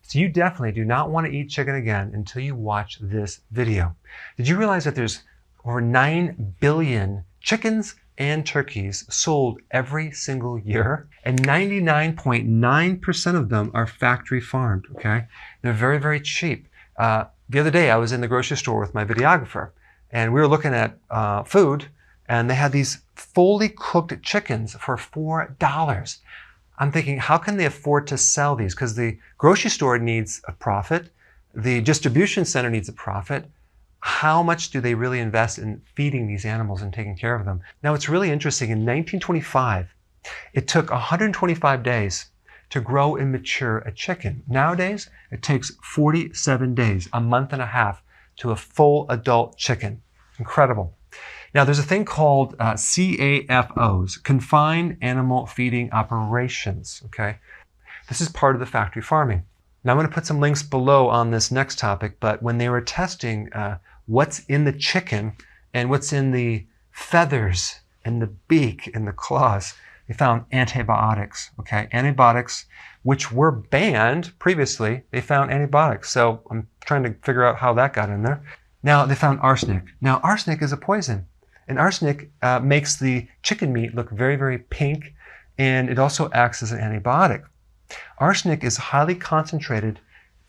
So you definitely do not want to eat chicken again until you watch this video. Did you realize that there's over 9 billion chickens and turkeys sold every single year? And 99.9% of them are factory farmed, okay? They're very, very cheap. The other day I was in the grocery store with my videographer and we were looking at food, and they had these fully cooked chickens for $4. I'm thinking, how can they afford to sell these? Because the grocery store needs a profit. The distribution center needs a profit. How much do they really invest in feeding these animals and taking care of them? Now, it's really interesting. In 1925, it took 125 days to grow and mature a chicken. Nowadays, it takes 47 days, a month and a half, to a full adult chicken. Incredible. Now, there's a thing called CAFOs, Confined Animal Feeding Operations, okay? This is part of the factory farming. Now, I'm going to put some links below on this next topic, but when they were testing what's in the chicken and what's in the feathers and the beak and the claws, they found antibiotics, okay? Antibiotics, which were banned previously, they found antibiotics. So I'm trying to figure out how that got in there. Now, they found arsenic. Now, arsenic is a poison. And arsenic makes the chicken meat look very, very pink, and it also acts as an antibiotic. Arsenic is highly concentrated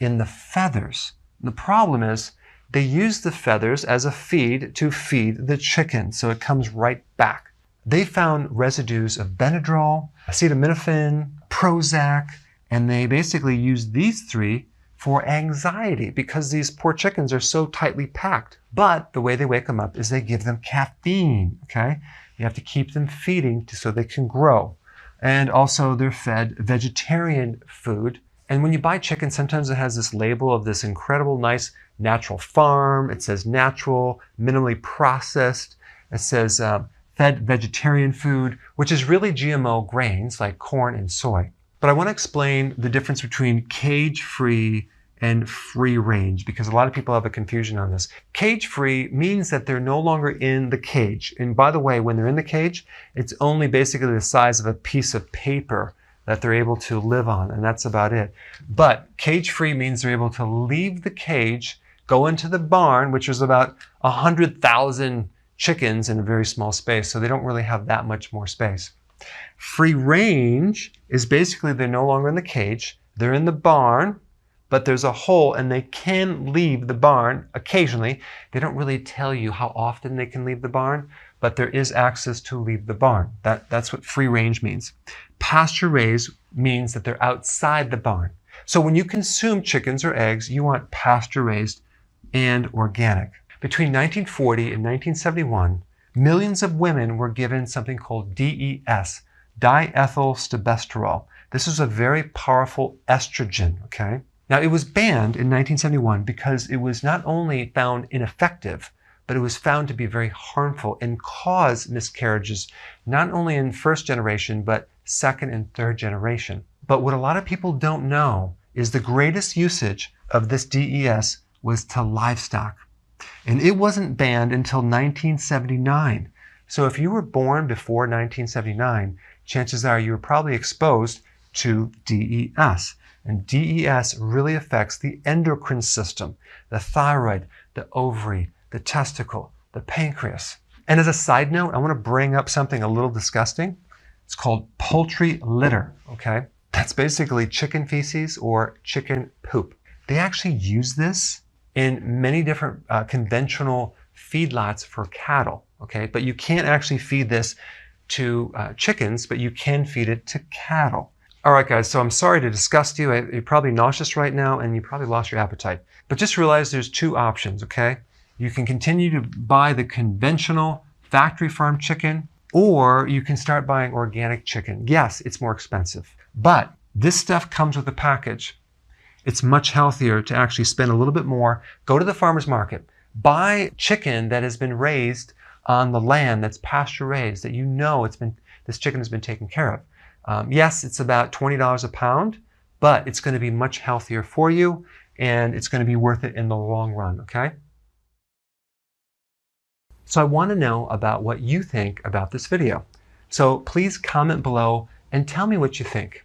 in the feathers. The problem is they use the feathers as a feed to feed the chicken, so it comes right back. They found residues of Benadryl, acetaminophen, Prozac, and they basically used these three for anxiety because these poor chickens are so tightly packed. But the way they wake them up is they give them caffeine, okay? You have to keep them feeding so they can grow. And also they're fed vegetarian food. And when you buy chicken, sometimes it has this label of this incredible, nice natural farm. It says natural, minimally processed. It says fed vegetarian food, which is really GMO grains like corn and soy. But I want to explain the difference between cage-free and free range because a lot of people have a confusion on this. Cage-free means that they're no longer in the cage. And by the way, when they're in the cage, it's only basically the size of a piece of paper that they're able to live on, and that's about it. But cage-free means they're able to leave the cage, go into the barn, which is about 100,000 chickens in a very small space, so they don't really have that much more space. Free range is basically they're no longer in the cage, they're in the barn, but there's a hole and they can leave the barn occasionally. They don't really tell you how often they can leave the barn, but there is access to leave the barn. That's what free range means. Pasture raised means that they're outside the barn. So when you consume chickens or eggs, you want pasture raised and organic. Between 1940 and 1971, millions of women were given something called DES, diethylstilbestrol. This is a very powerful estrogen, okay? Now, it was banned in 1971 because it was not only found ineffective, but it was found to be very harmful and cause miscarriages, not only in first generation, but second and third generation. But what a lot of people don't know is the greatest usage of this DES was to livestock. And it wasn't banned until 1979. So if you were born before 1979, chances are you were probably exposed to DES. And DES really affects the endocrine system, the thyroid, the ovary, the testicle, the pancreas. And as a side note, I want to bring up something a little disgusting. It's called poultry litter, okay? That's basically chicken feces or chicken poop. They actually use this in many different conventional feedlots for cattle, okay? But you can't actually feed this to chickens, but you can feed it to cattle. All right, guys, so I'm sorry to disgust you. You're probably nauseous right now, and you probably lost your appetite. But just realize there's two options, okay? You can continue to buy the conventional factory farm chicken, or you can start buying organic chicken. Yes, it's more expensive, but this stuff comes with a package. It's much healthier to actually spend a little bit more. Go to the farmer's market. Buy chicken that has been raised on the land that's pasture raised, that you know this chicken has been taken care of. Yes, it's about $20 a pound, but it's going to be much healthier for you, and it's going to be worth it in the long run, okay? So I want to know about what you think about this video. So please comment below and tell me what you think.